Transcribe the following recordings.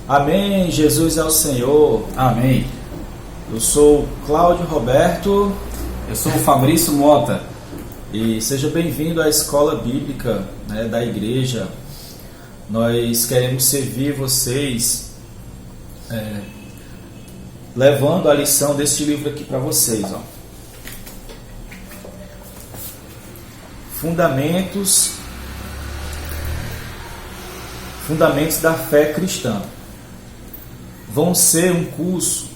Amém, Jesus é o Senhor. Amém. Eu sou Cláudio Roberto. Eu sou o Fabrício Mota. E seja bem-vindo à Escola Bíblica, da Igreja. Nós queremos servir vocês levando a lição deste livro aqui para vocês. Fundamentos da fé cristã. Vão ser um curso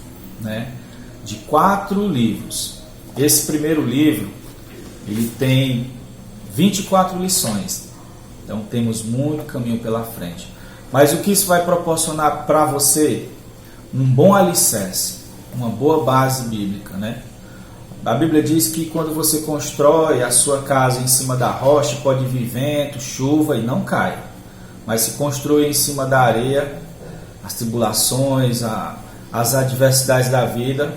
de 4 livros. Esse primeiro livro ele tem 24 lições. Então temos muito caminho pela frente. Mas o que isso vai proporcionar para você? Um bom alicerce, uma boa base bíblica, A Bíblia diz que quando você constrói a sua casa em cima da rocha, pode vir vento, chuva e não cai. Mas se construir em cima da areia, as tribulações, as adversidades da vida,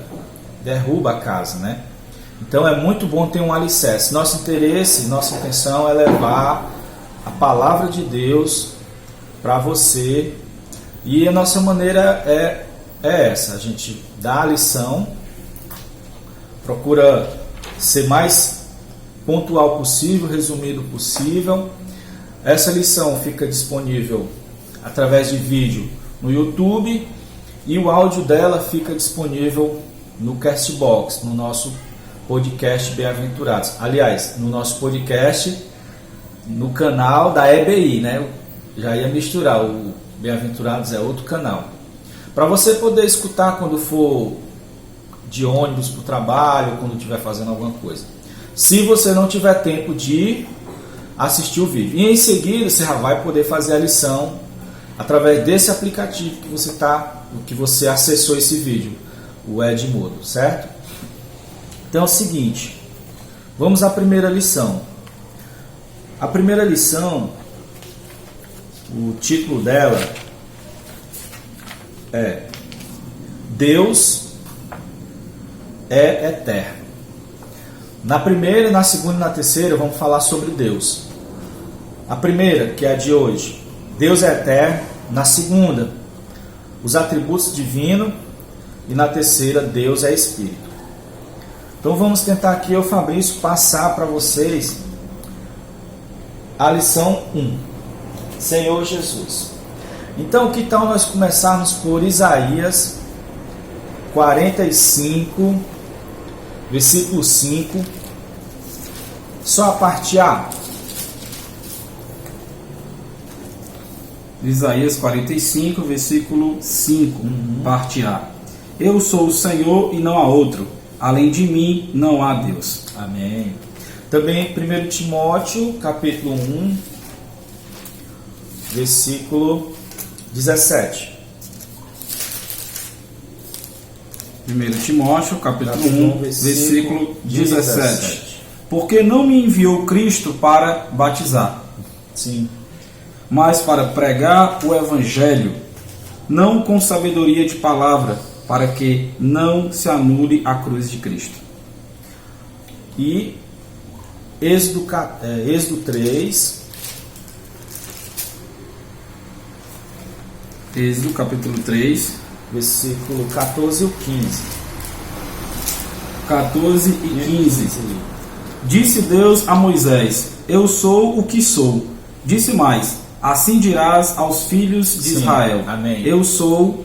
derruba a casa, Então é muito bom ter um alicerce. Nosso interesse, nossa intenção é levar a palavra de Deus para você. E a nossa maneira é essa. A gente dá a lição, procura ser mais pontual possível, resumido possível. Essa lição fica disponível através de vídeo no YouTube e o áudio dela fica disponível no Castbox, no nosso podcast Bem-Aventurados. Aliás, no nosso podcast, no canal da EBI, Já ia misturar, o Bem-Aventurados é outro canal. Para você poder escutar quando for de ônibus para o trabalho, quando estiver fazendo alguma coisa. Se você não tiver tempo de assistir o vídeo. E em seguida você já vai poder fazer a lição através desse aplicativo que você acessou esse vídeo, o Edmodo, certo? Então é o seguinte, vamos à primeira lição. A primeira lição, o título dela é Deus é eterno. Na primeira, na segunda e na terceira vamos falar sobre Deus. A primeira, que é a de hoje, Deus é eterno. Na segunda, os atributos divinos. E na terceira, Deus é Espírito. Então vamos tentar aqui, eu, Fabrício, passar para vocês a lição 1. Senhor Jesus. Então, que tal nós começarmos por Isaías 45, versículo 5, só a parte A. Isaías 45, versículo 5, parte A. Eu sou o Senhor e não há outro. Além de mim não há Deus. Amém. Também 1 Timóteo, capítulo 1, versículo 17. 1 Timóteo, capítulo 1, versículo 17. Porque não me enviou Cristo para batizar. Sim. Mas para pregar o Evangelho, não com sabedoria de palavra, para que não se anule a cruz de Cristo. E Êxodo 3. Êxodo capítulo 3, versículo 14 e 15. 14 e 15. Disse Deus a Moisés: Eu sou o que sou. Disse mais: Assim dirás aos filhos de Israel: Amém. Eu sou,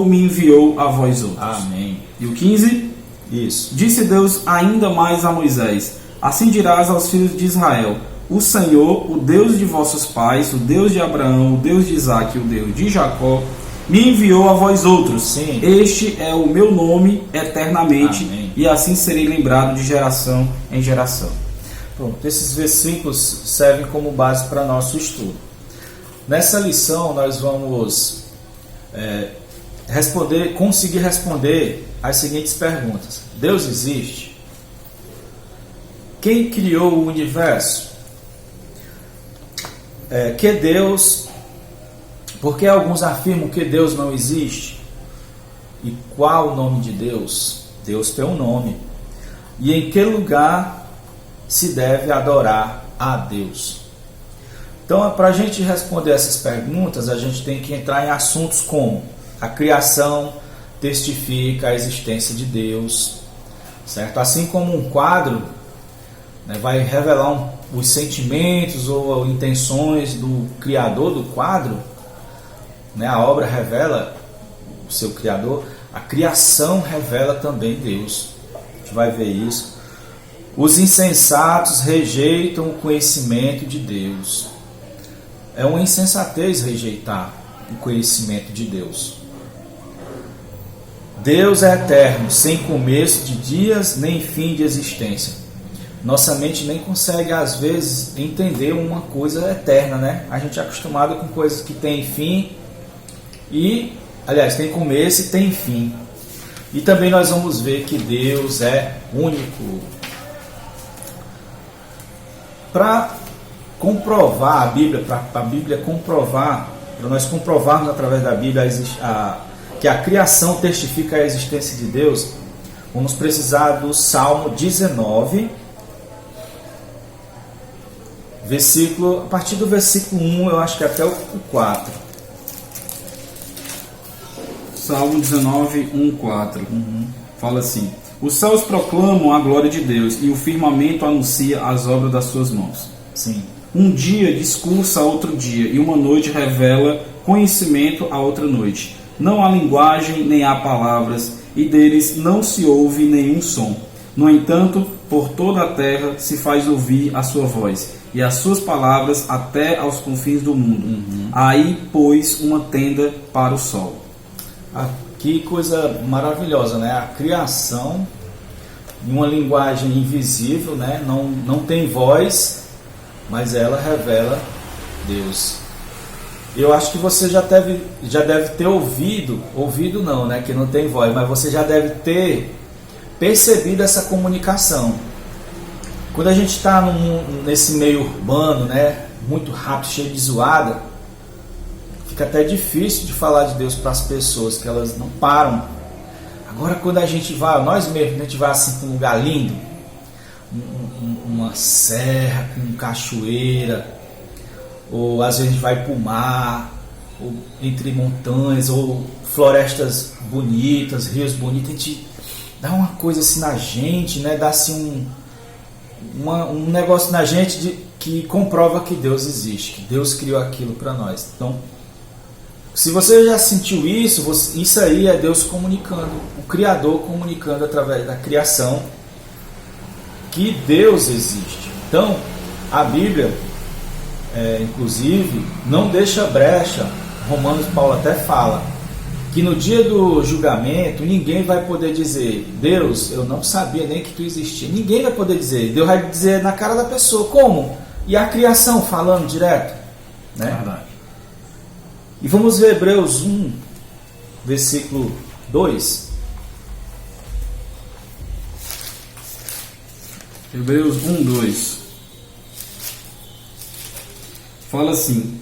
me enviou a vós outros. Amém. E o 15? Isso. Disse Deus ainda mais a Moisés: Assim dirás aos filhos de Israel: O Senhor, o Deus de vossos pais, o Deus de Abraão, o Deus de Isaque e o Deus de Jacó, me enviou a vós outros. Sim. Este é o meu nome eternamente. Amém. E assim serei lembrado de geração em geração. Pronto, esses versículos servem como base para nosso estudo. Nessa lição nós vamos conseguir responder as seguintes perguntas. Deus existe? Quem criou o universo? Que Deus... Por que alguns afirmam que Deus não existe? E qual o nome de Deus? Deus tem um nome. E em que lugar se deve adorar a Deus? Então, para a gente responder essas perguntas, a gente tem que entrar em assuntos como a criação testifica a existência de Deus, certo? Assim como um quadro, né, vai revelar os sentimentos ou intenções do criador do quadro, né? A obra revela o seu criador, a criação revela também Deus. A gente vai ver isso. Os insensatos rejeitam o conhecimento de Deus. É uma insensatez rejeitar o conhecimento de Deus. Deus é eterno, sem começo de dias nem fim de existência. Nossa mente nem consegue, às vezes, entender uma coisa eterna, né? A gente é acostumado com coisas que têm fim e, aliás, tem começo e tem fim. E também nós vamos ver que Deus é único. Para comprovar a Bíblia, para a Bíblia comprovar, para nós comprovarmos através da Bíblia que a criação testifica a existência de Deus, vamos precisar do Salmo 19, a partir do versículo 1, eu acho que até o 4. Salmo 19, 1, 4. Fala assim: os céus proclamam a glória de Deus e o firmamento anuncia as obras das suas mãos. Sim. Um dia discursa a outro dia e uma noite revela conhecimento a outra noite. Não há linguagem nem há palavras e deles não se ouve nenhum som. No entanto, por toda a terra se faz ouvir a sua voz e as suas palavras até aos confins do mundo. Aí pôs uma tenda para o sol. Que coisa maravilhosa, né? A criação em uma linguagem invisível, né? Não tem voz, mas ela revela Deus. Eu acho que você já deve ter ouvido não, né? Que não tem voz, mas você já deve ter percebido essa comunicação. Quando a gente está nesse meio urbano, né? Muito rápido, cheio de zoada, fica até difícil de falar de Deus para as pessoas, que elas não param. Agora, quando a gente vai, nós mesmos, a gente vai assim para um lugar lindo, uma serra com cachoeira, ou às vezes a gente vai para o mar, ou entre montanhas, ou florestas bonitas, rios bonitos, a gente dá uma coisa assim na gente, né? Dá assim um negócio na gente que comprova que Deus existe, que Deus criou aquilo para nós. Então, se você já sentiu isso, isso aí é Deus comunicando, o Criador comunicando através da criação que Deus existe. Então, a Bíblia, inclusive, não deixa brecha. Romanos, Paulo até fala que no dia do julgamento ninguém vai poder dizer: Deus, eu não sabia nem que tu existia. Ninguém vai poder dizer. Deus vai dizer na cara da pessoa. Como? E a criação falando direto, né? Verdade. E vamos ver Hebreus 1, versículo 2. Hebreus 1, 2. Fala assim: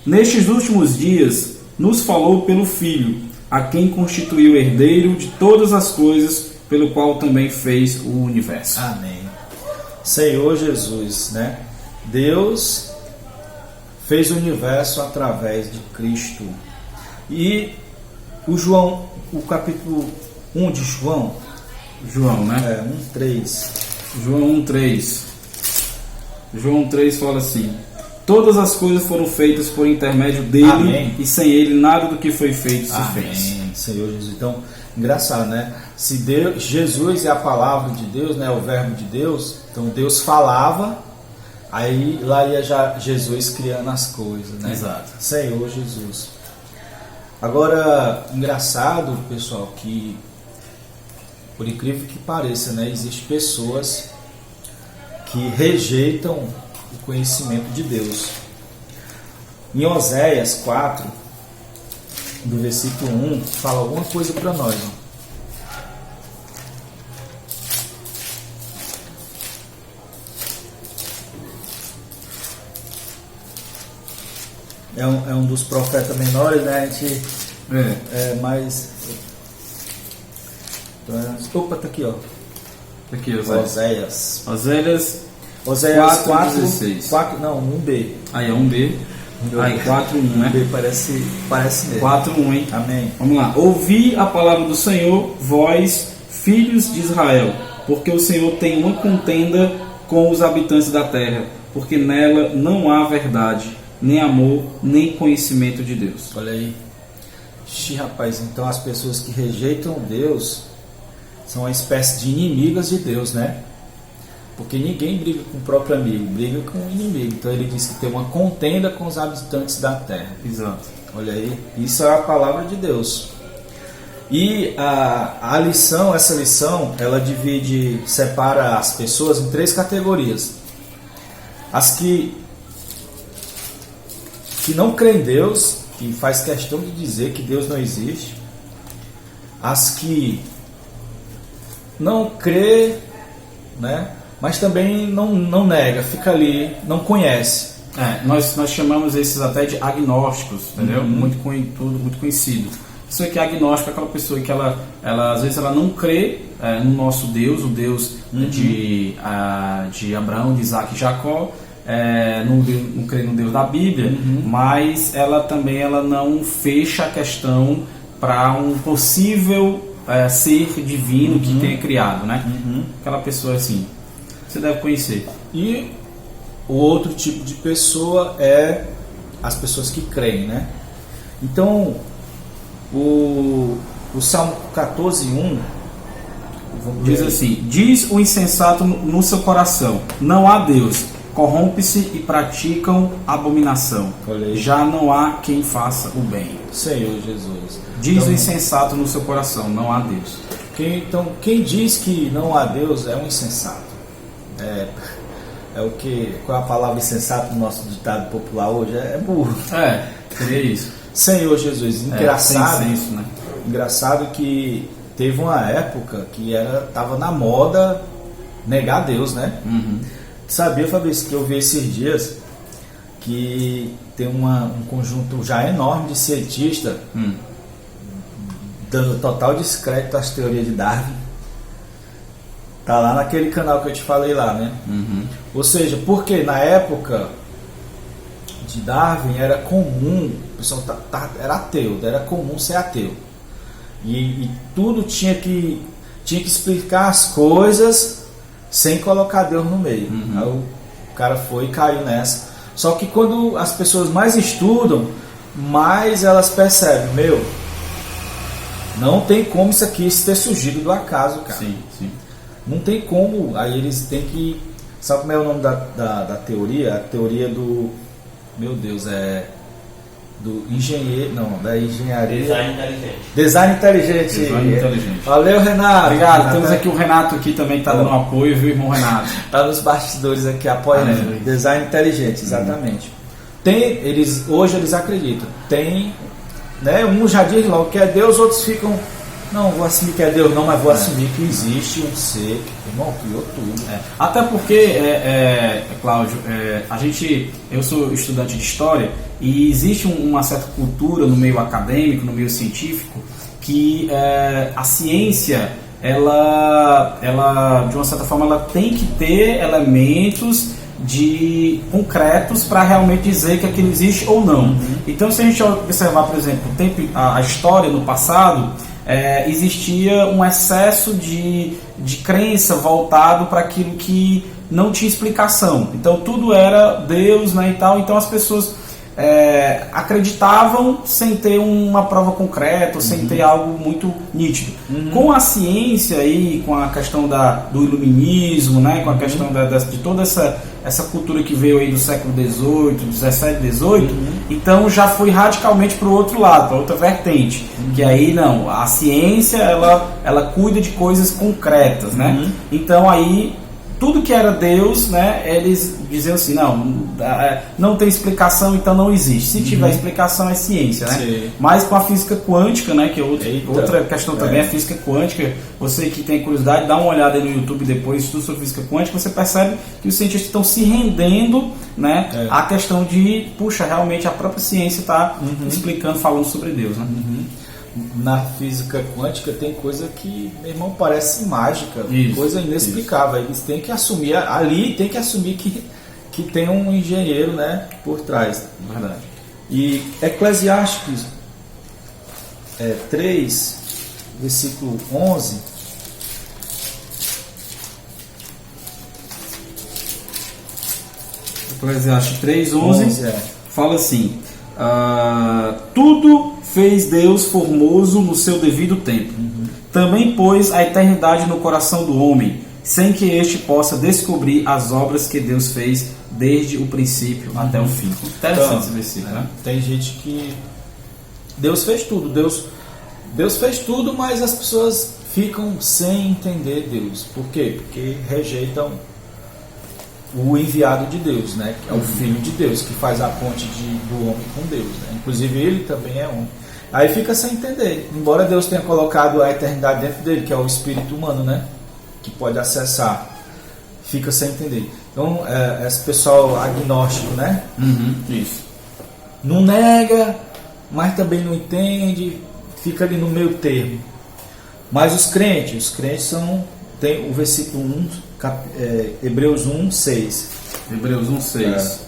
nestes últimos dias nos falou pelo Filho, a quem constituiu herdeiro de todas as coisas, pelo qual também fez o universo. Amém. Senhor Jesus, né? Deus fez o universo através de Cristo. E o capítulo 1 de João, né? 1:3. João 1:3. João 3 fala assim: todas as coisas foram feitas por intermédio dele. Amém. E sem ele nada do que foi feito se fez. Senhor Jesus. Então, engraçado, né? Se Deus, Jesus é a palavra de Deus, né? O verbo de Deus. Então Deus falava, aí lá ia já Jesus criando as coisas, né? Exato. Senhor Jesus. Agora, engraçado, pessoal, que por incrível que pareça, né? Existem pessoas que rejeitam o conhecimento de Deus. Em Oséias 4, do versículo 1, fala alguma coisa para nós. É um dos profetas menores, né? A gente é mais... Opa, tá aqui, ó. Aqui, Oséias. Oséias 4:16. 4, não, 1b. Aí é 1b. Aí 4:1, né? 1b parece mesmo. 4:1, hein? Amém. Vamos lá. Ouvi a palavra do Senhor, vós, filhos de Israel, porque o Senhor tem uma contenda com os habitantes da terra, porque nela não há verdade, nem amor, nem conhecimento de Deus. Olha aí. Rapaz, então as pessoas que rejeitam Deus são uma espécie de inimigas de Deus, né? Porque ninguém briga com o próprio amigo, briga com o inimigo. Então ele diz que tem uma contenda com os habitantes da terra. Exato. Olha aí, isso é a palavra de Deus. E essa lição, ela separa as pessoas em 3 categorias. As que não creem em Deus, que faz questão de dizer que Deus não existe. As que não crê, né? Mas também não nega, fica ali, não conhece. Nós chamamos esses até de agnósticos, entendeu? Uhum. Muito conhecido. Isso aqui é agnóstico, é aquela pessoa que ela às vezes ela não crê no nosso Deus, o Deus de Abraão, de Isaac e Jacó, não crê no Deus da Bíblia, mas ela também não fecha a questão para um possível ser divino que tenha criado, né? Aquela pessoa assim, você deve conhecer. E o outro tipo de pessoa é as pessoas que creem, né? Então, o Salmo 14:1 diz assim: diz o insensato no seu coração, não há Deus, corrompe-se e praticam abominação, já não há quem faça o bem. Senhor Jesus. Diz então, o insensato no seu coração, não há Deus. Quem diz que não há Deus é um insensato. Qual é a palavra insensato no nosso ditado popular hoje? É burro. Seria isso. Senhor Jesus, engraçado, sem senso, né? Engraçado que teve uma época que estava na moda negar Deus, né? Sabia, Fabrício, que eu vi esses dias que tem um conjunto já enorme de cientistas dando total descrédito às teorias de Darwin. Tá lá naquele canal que eu te falei lá, né? Ou seja, porque na época de Darwin era comum, o pessoal era ateu, era comum ser ateu. E tudo tinha que explicar as coisas sem colocar Deus no meio. Aí o cara foi e caiu nessa. Só que quando as pessoas mais estudam, mais elas percebem, não tem como isso aqui ter surgido do acaso, cara. Sim. Não tem como. Aí eles têm que... Sabe como é o nome da teoria? A teoria do... Meu Deus, do engenheiro... Não, da engenharia... Design inteligente. Valeu, Renato. Obrigado. Temos aqui o Renato aqui também que está dando um apoio, viu, irmão Renato? Está nos bastidores aqui apoiando. Design inteligente, exatamente. Hoje eles acreditam. Tem... Né, um já diz logo que é Deus, outros ficam... Não vou assumir que é Deus não, mas vou assumir que existe um ser que criou tudo. Até porque, Cláudio, eu sou estudante de história e existe uma certa cultura no meio acadêmico, no meio científico, que a ciência, ela de uma certa forma, ela tem que ter elementos concretos para realmente dizer que aquilo existe ou não. Então, se a gente observar, por exemplo, a história no passado, existia um excesso de crença voltado para aquilo que não tinha explicação. Então tudo era Deus, né, e tal. Então as pessoas acreditavam sem ter uma prova concreta, sem ter algo muito nítido. Com a ciência e com a questão do iluminismo, né, com a questão de toda essa cultura que veio aí do século XVIII, XVII, XVIII, então já foi radicalmente para o outro lado, para outra vertente, que aí não, a ciência ela cuida de coisas concretas, né? Então aí tudo que era Deus, né, eles diziam assim, não tem explicação, então não existe. Se tiver explicação é ciência, né? Sim. Mas com a física quântica, né, que é outra questão também, a física quântica, você que tem curiosidade, dá uma olhada aí no YouTube depois, estuda sobre física quântica, você percebe que os cientistas estão se rendendo, né, à questão de, realmente a própria ciência está explicando, falando sobre Deus, né? na física quântica tem coisa que, meu irmão, parece mágica, Isso, coisa inexplicável. Eles têm que assumir, ali tem que assumir que tem um engenheiro, né, por trás. Verdade. E Eclesiastes 3, versículo 11. Eclesiastes 3:11 é. fala assim: tudo fez Deus formoso no seu devido tempo. Também pôs a eternidade no coração do homem, sem que este possa descobrir as obras que Deus fez desde o princípio até o fim. Interessante Então, esse versículo, né? Tem gente que Deus fez tudo, Deus fez tudo, mas as pessoas ficam sem entender Deus. Por quê? Porque rejeitam o enviado de Deus, né? Que é o Filho de Deus, que faz a ponte do homem com Deus, né? Inclusive ele também é homem. Aí fica sem entender, embora Deus tenha colocado a eternidade dentro dele, que é o espírito humano, né? Que pode acessar, fica sem entender. Então, esse pessoal agnóstico, né? Isso. Não nega, mas também não entende, fica ali no meio termo. Mas os crentes tem o versículo 1, Hebreus 1, 6. Hebreus 1:6.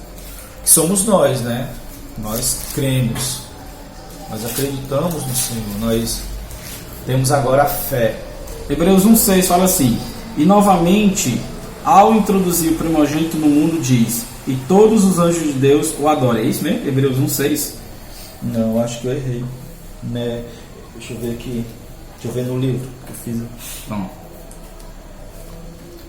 Que somos nós, né? Nós cremos, nós acreditamos no Senhor, nós temos agora a fé. Hebreus 1:6 fala assim: e novamente, ao introduzir o primogênito no mundo, diz: e todos os anjos de Deus o adoram. É isso mesmo? Hebreus 1:6? Não, acho que eu errei. Né? Deixa eu ver aqui. Deixa eu ver no livro que eu fiz. Não.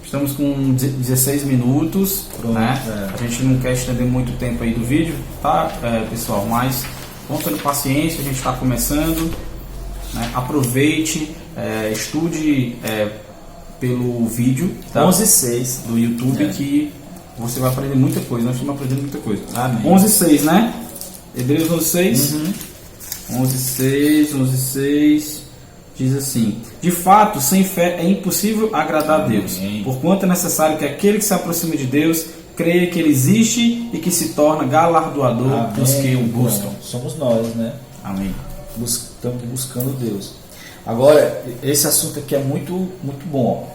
Estamos com 16 minutos. Pronto, né? A gente não quer estender muito tempo aí do vídeo, tá, pessoal? Mas conta de paciência, a gente está começando. Né? Aproveite, estude pelo vídeo, tá? 11:6 do YouTube, que você vai aprender muita coisa. Nós estamos aprendendo muita coisa. Amém. 11:6, né? Hebreus 11:6. 11:6 diz assim: de fato, sem fé é impossível agradar a Deus, porquanto é necessário que aquele que se aproxima de Deus creia que Ele existe e que se torna galardoador dos que o buscam. Somos nós, né? Amém. Estamos buscando Deus. Agora, esse assunto aqui é muito, muito bom.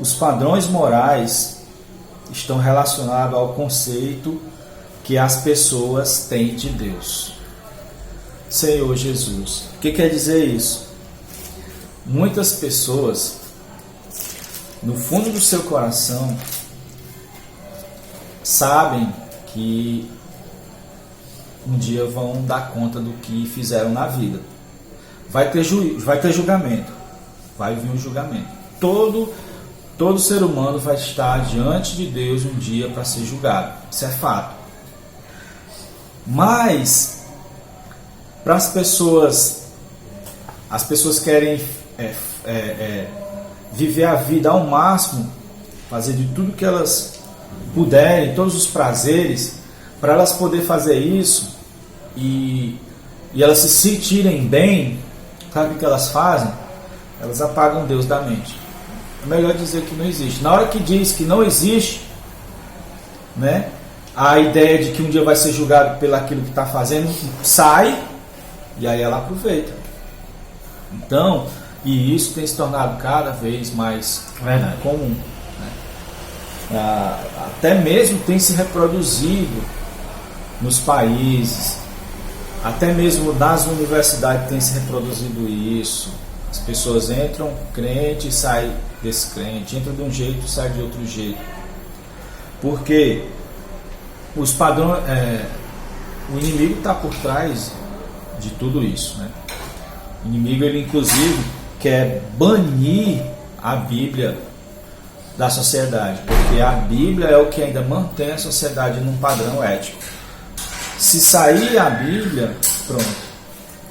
Os padrões morais estão relacionados ao conceito que as pessoas têm de Deus. Senhor Jesus. O que quer dizer isso? Muitas pessoas, no fundo do seu coração, sabem que um dia vão dar conta do que fizeram na vida. Vai ter julgamento. Vai vir um julgamento. Todo ser humano vai estar diante de Deus um dia para ser julgado. Isso é fato. Mas para as pessoas querem viver a vida ao máximo, fazer de tudo que elas puderem, todos os prazeres, para elas poderem fazer isso e elas se sentirem bem. Sabe o que elas fazem? Elas apagam Deus da mente. É melhor dizer que não existe. Na hora que diz que não existe, né, a ideia de que um dia vai ser julgado pelo aquilo que está fazendo sai, e aí ela aproveita. Então, e isso tem se tornado cada vez mais comum. Né? Até mesmo tem se reproduzido nos países, até mesmo nas universidades tem se reproduzido isso. As pessoas entram crente e saem descrente, entram de um jeito e saem de outro jeito. Porque os padrões, o inimigo está por trás de tudo isso, né? O inimigo, ele inclusive quer banir a Bíblia da sociedade, porque a Bíblia é o que ainda mantém a sociedade num padrão ético. Se sair a Bíblia, pronto,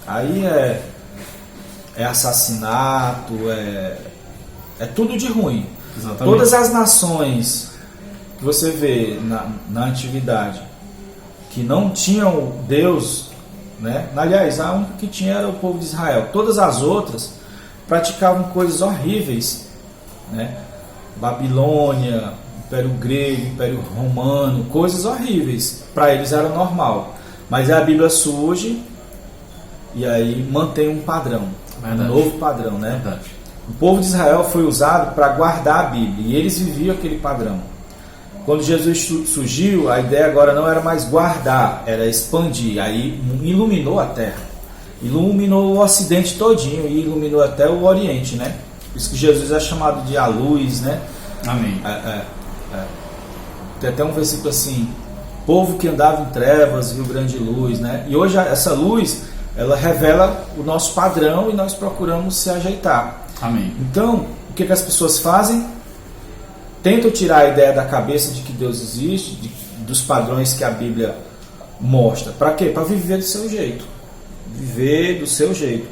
aí é assassinato, é tudo de ruim. Exatamente. Todas as nações que você vê na antiguidade que não tinham Deus, né? Aliás, a única que tinha era o povo de Israel. Todas as outras praticavam coisas horríveis, né? Babilônia, Império Grego, Império Romano, coisas horríveis. Para eles era normal. Mas a Bíblia surge e aí mantém um padrão, Verdade. um novo padrão, né? Verdade. O povo de Israel foi usado para guardar a Bíblia e eles viviam aquele padrão. Quando Jesus surgiu, a ideia agora não era mais guardar, era expandir. Aí iluminou a terra, iluminou o Ocidente todinho e iluminou até o Oriente, né? Por isso que Jesus é chamado de a luz, né? Amém. Tem até um versículo assim: povo que andava em trevas viu grande luz, né? E hoje essa luz, ela revela o nosso padrão e nós procuramos se ajeitar. Amém. Então, o que as pessoas fazem? Tentam tirar a ideia da cabeça de que Deus existe, dos padrões que a Bíblia mostra. Para quê? Para viver do seu jeito. Viver do seu jeito.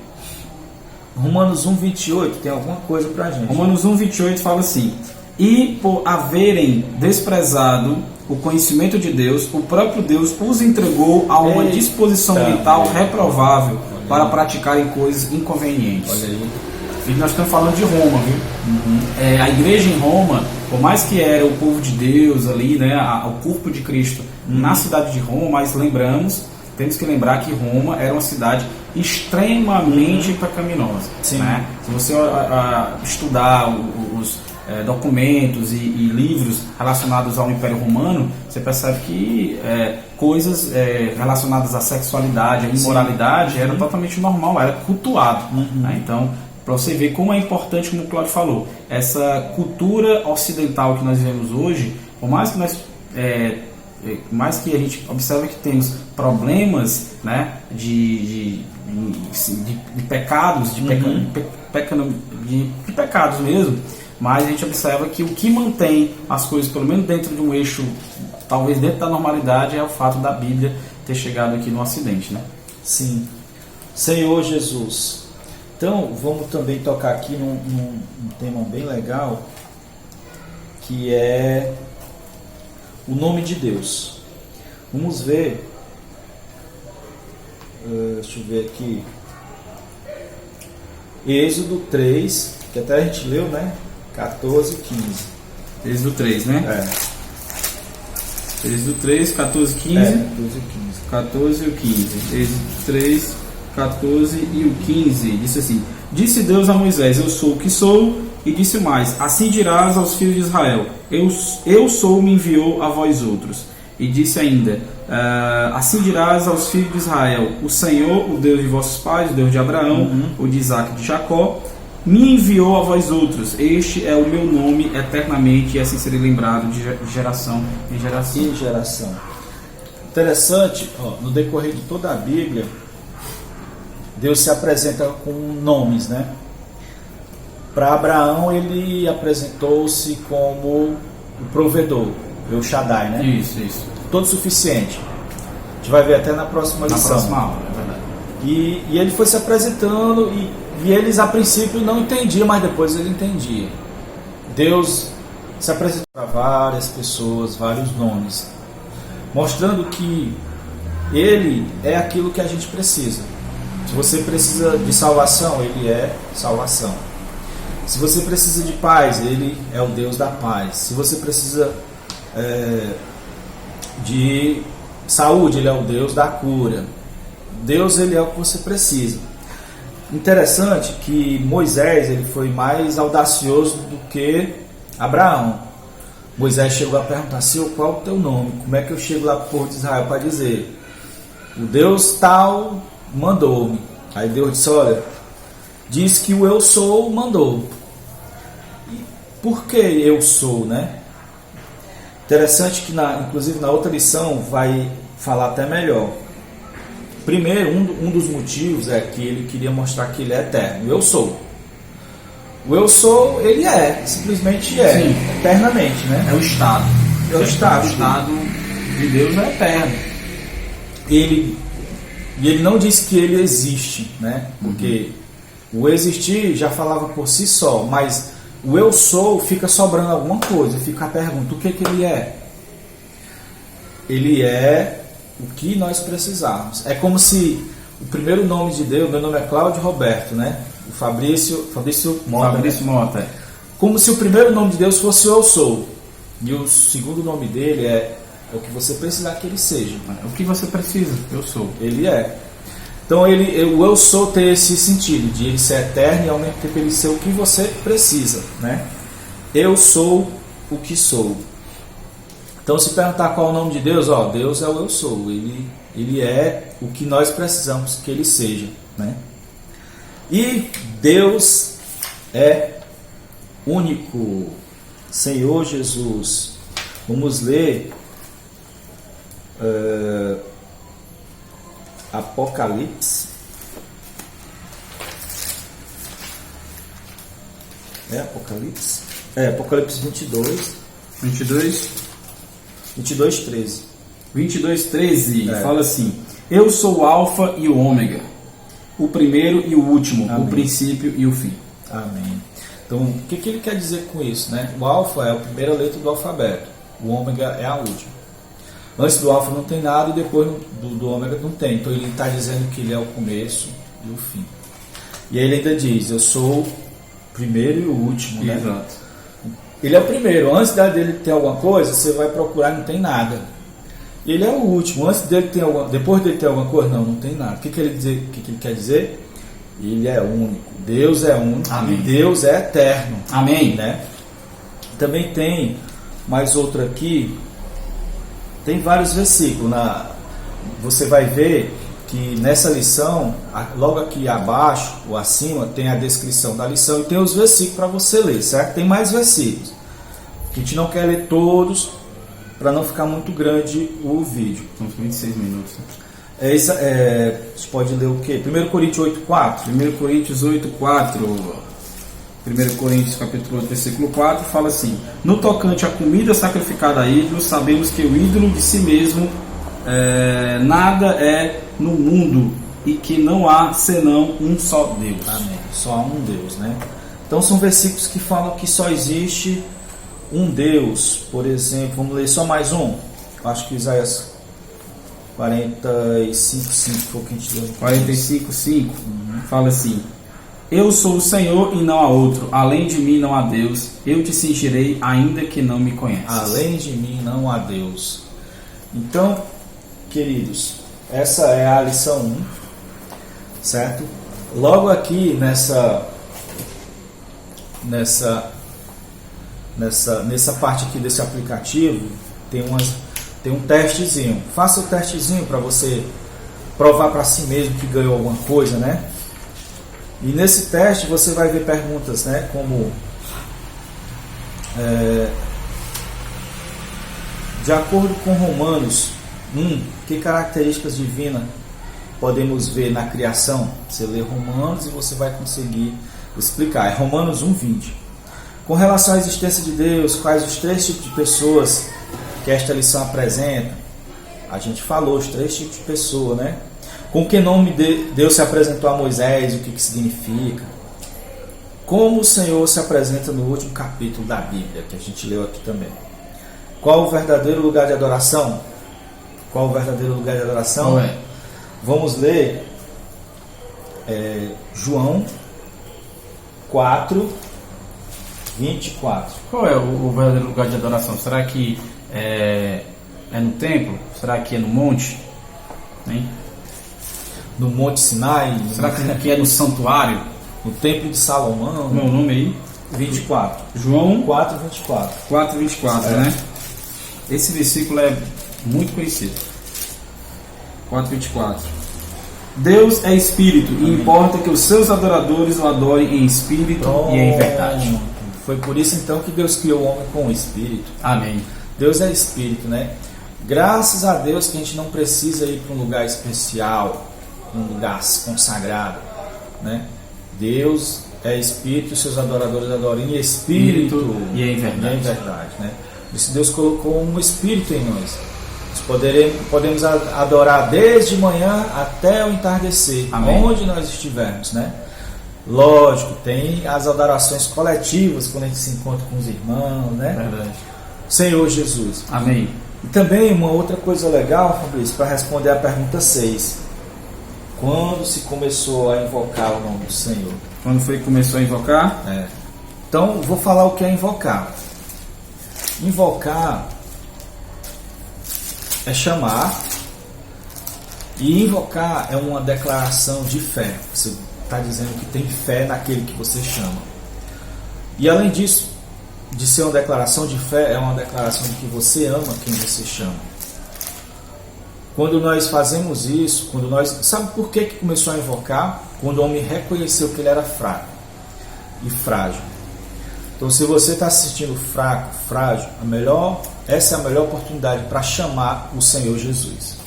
Romanos 1:28 tem alguma coisa para a gente. Romanos 1:28 fala assim: e por haverem desprezado o conhecimento de Deus, o próprio Deus os entregou a uma disposição mental reprovável para praticarem coisas inconvenientes. Olha aí. E nós estamos falando de Roma, viu? A igreja em Roma, por mais que era o povo de Deus ali, né, o corpo de Cristo na cidade de Roma, mas temos que lembrar que Roma era uma cidade extremamente pecaminosa. Sim. Né? Se você estudar os documentos e livros relacionados ao Império Romano, você percebe que coisas relacionadas à sexualidade, à imoralidade, era totalmente normal, era cultuado. Né? Então, para você ver como é importante, como o Cláudio falou, essa cultura ocidental que nós vivemos hoje, por mais que mais que a gente observe que temos problemas, né, de pecados, de pecados mesmo, mas a gente observa que o que mantém as coisas, pelo menos dentro de um eixo, talvez dentro da normalidade, é o fato da Bíblia ter chegado aqui no Ocidente, né? Sim. Senhor Jesus. Então, vamos também tocar aqui num tema bem legal, que é o nome de Deus. Vamos ver, deixa eu ver aqui, Êxodo 3, que até a gente leu, né? 14 e 15. Êxodo 3, né? Êxodo 3, 14 e 15. 14 e 15. Êxodo 3, 14 e o 15. Disse assim: disse Deus a Moisés: eu sou o que sou. E disse mais: assim dirás aos filhos de Israel: eu sou, me enviou a vós outros. E disse ainda: assim dirás aos filhos de Israel: o Senhor, o Deus de vossos pais, o Deus de Abraão, o de Isaac e de Jacó, me enviou a vós outros. Este é o meu nome eternamente, e assim serei lembrado de geração em geração. Interessante, no decorrer de toda a Bíblia, Deus se apresenta com nomes, né? Para Abraão, ele apresentou-se como o provedor, El Shaddai, né? Isso. Todo suficiente. A gente vai ver até na próxima lição. Na próxima aula, é verdade. E ele foi se apresentando e eles a princípio não entendiam, mas depois ele entendia. Deus se apresentou para várias pessoas, vários nomes, mostrando que ele é aquilo que a gente precisa. Se você precisa de salvação, ele é salvação. Se você precisa de paz, ele é o Deus da paz. Se você precisa de saúde, ele é o Deus da cura. Deus, ele é o que você precisa. Interessante que Moisés, ele foi mais audacioso do que Abraão. Moisés chegou a perguntar: Senhor, qual é o teu nome? Como é que eu chego lá para o povo de Israel para dizer? O Deus tal mandou-me. Aí Deus disse: olha, diz que o eu sou mandou. E por que eu sou, né? Interessante que inclusive na outra lição vai falar até melhor. Primeiro, um dos motivos é que ele queria mostrar que ele é eterno. O eu sou. O eu sou, ele simplesmente é. Sim. Eternamente, né? É o estado. É o estado. O estado de Deus é eterno. E ele não diz que ele existe, né? Porque o existir já falava por si só, mas o eu sou fica sobrando alguma coisa, fica a pergunta: o que ele é? Ele é o que nós precisarmos. É como se o primeiro nome de Deus, meu nome é Cláudio Roberto, né? O Fabrício Mota. Né? Como se o primeiro nome de Deus fosse o eu sou. E o segundo nome dele é o que você precisar que ele seja. O que você precisa, eu sou. Ele é. Então o eu sou tem esse sentido de ele ser eterno e ao mesmo tempo ele ser o que você precisa, né? Eu sou o que sou. Então se perguntar qual é o nome de Deus, Deus é o eu sou. Ele é o que nós precisamos que ele seja, né? E Deus é único. Senhor Jesus. Vamos ler Apocalipse. Apocalipse? Apocalipse 22. 13. 22:13 fala assim: Eu sou o Alfa e o Ômega, o primeiro e o último, Amém. O princípio e o fim. Amém. Então, o que ele quer dizer com isso, né? O alfa é a primeira letra do alfabeto, o ômega é a última. Antes do alfa não tem nada e depois do ômega não tem. Então, ele está dizendo que ele é o começo e o fim. E aí ele ainda diz, eu sou o primeiro e o último, né? Exato. Ele é o primeiro. Antes dele ter alguma coisa, você vai procurar e não tem nada. Ele é o último. Depois dele ter alguma coisa, não tem nada. O que ele quer dizer? Ele é único. Deus é único. Amém. E Deus é eterno. Amém. Né? Também tem mais outro aqui. Tem vários versículos. Você vai ver que nessa lição, logo aqui abaixo ou acima, tem a descrição da lição e tem os versículos para você ler, certo? Tem mais versículos. A gente não quer ler todos para não ficar muito grande o vídeo. Uns 26 minutos. Você pode ler o quê? 1 Coríntios 8:4. 1 Coríntios 8:4. 1 Coríntios capítulo 8, versículo 4 fala assim: No tocante à comida sacrificada a ídolos, sabemos que o ídolo de si mesmo nada é no mundo e que não há senão um só Deus. Amém. Só há um Deus, né? Então são versículos que falam que só existe um Deus. Por exemplo, vamos ler só mais um. Acho que Isaías 45:5 foi o que a gente leu. 45:5 fala assim: Eu sou o Senhor e não há outro, além de mim não há Deus, eu te cingirei ainda que não me conheças. Além de mim não há Deus. Então, queridos, essa é a lição 1, certo? Logo aqui nessa parte aqui desse aplicativo tem um testezinho. Faça o testezinho para você provar para si mesmo que ganhou alguma coisa, né? E nesse teste você vai ver perguntas, né? Como de acordo com Romanos 1, que características divinas podemos ver na criação? Você lê Romanos e você vai conseguir explicar. É Romanos 1:20. Com relação à existência de Deus, quais os 3 tipos de pessoas que esta lição apresenta? A gente falou os 3 tipos de pessoa, né? Com que nome Deus se apresentou a Moisés, o que significa? Como o Senhor se apresenta no último capítulo da Bíblia, que a gente leu aqui também. Qual o verdadeiro lugar de adoração? Qual o verdadeiro lugar de adoração? Qual é? Vamos ler João 4:24. Qual é o verdadeiro lugar de adoração? Será que é no templo? Será que é no monte? Hein? No Monte Sinai? Será que é no santuário? No Templo de Salomão? Meu nome aí? 24. João 4:24. 4:24, né? Esse versículo é muito conhecido. 4:24. Deus é espírito e importa que os seus adoradores o adorem em espírito e em verdade. Foi por isso então que Deus criou o homem com o espírito. Amém. Deus é espírito, né? Graças a Deus que a gente não precisa ir para um lugar especial, um lugar consagrado, né? Deus é espírito, os seus adoradores adorem em espírito e em verdade. Né? Por isso Deus colocou um espírito em nós. Podemos adorar desde manhã até o entardecer, Amém. Onde nós estivermos, né? Lógico, tem as adorações coletivas quando a gente se encontra com os irmãos, né? Verdade. Senhor Jesus. Amém. E também uma outra coisa legal, Fabrício, para responder a pergunta 6. Quando se começou a invocar o nome do Senhor? Quando foi que começou a invocar? Então, vou falar o que é invocar. Invocar é chamar E invocar é uma declaração de fé. Você está dizendo que tem fé naquele que você chama. E além disso, de ser uma declaração de fé, é uma declaração de que você ama quem você chama. Quando nós fazemos isso, sabe por que começou a invocar? Quando o homem reconheceu que ele era fraco e frágil. Então, se você está se sentindo fraco, frágil, essa é a melhor oportunidade para chamar o Senhor Jesus.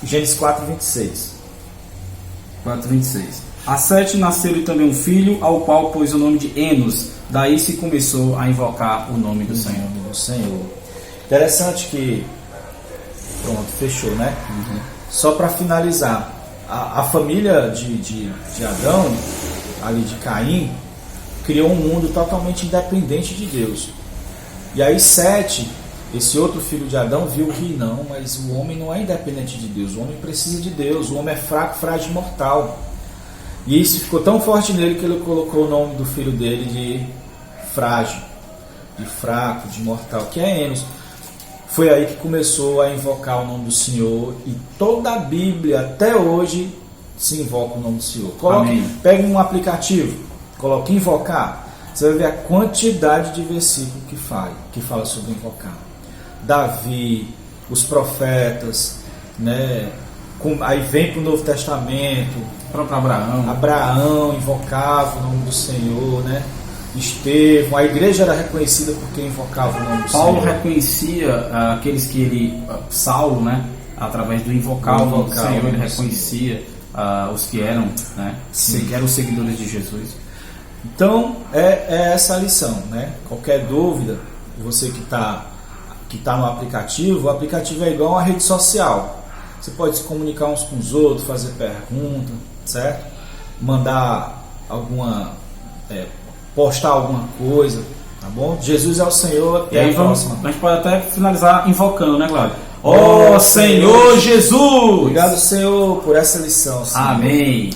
Gênesis 4:26. 4:26. A Sete nasceu-lhe também um filho, ao qual pôs o nome de Enos. Daí se começou a invocar o nome do Senhor. Interessante que... Pronto, fechou, né? Uhum. Só para finalizar, a família de Adão, ali de Caim, criou um mundo totalmente independente de Deus. E aí Sete, esse outro filho de Adão, viu que não, mas o homem não é independente de Deus, o homem precisa de Deus, o homem é fraco, frágil e mortal. E isso ficou tão forte nele que ele colocou o nome do filho dele de frágil, de fraco, de mortal, que é Enos. Foi aí que começou a invocar o nome do Senhor, e toda a Bíblia até hoje se invoca o nome do Senhor. Pegue um aplicativo, coloque invocar, você vai ver a quantidade de versículos que fala sobre invocar. Davi, os profetas, né? Aí vem para o Novo Testamento, o próprio Abraão invocava o nome do Senhor, né? Estevão, a igreja era reconhecida porque invocava o nome do Senhor. Paulo reconhecia aqueles que ele, Saulo, né? Através do invocar o nome do Senhor, ele reconhecia os que eram, né? Que eram seguidores de Jesus. Então é essa a lição, né? Qualquer dúvida, você que está no aplicativo, o aplicativo é igual a uma rede social. Você pode se comunicar uns com os outros, fazer pergunta, certo? Mandar postar alguma coisa, tá bom? Jesus é o Senhor, até a próxima. A gente pode até finalizar invocando, né, Cláudio? Ó Senhor Jesus! Obrigado, Senhor, por essa lição, Senhor. Amém.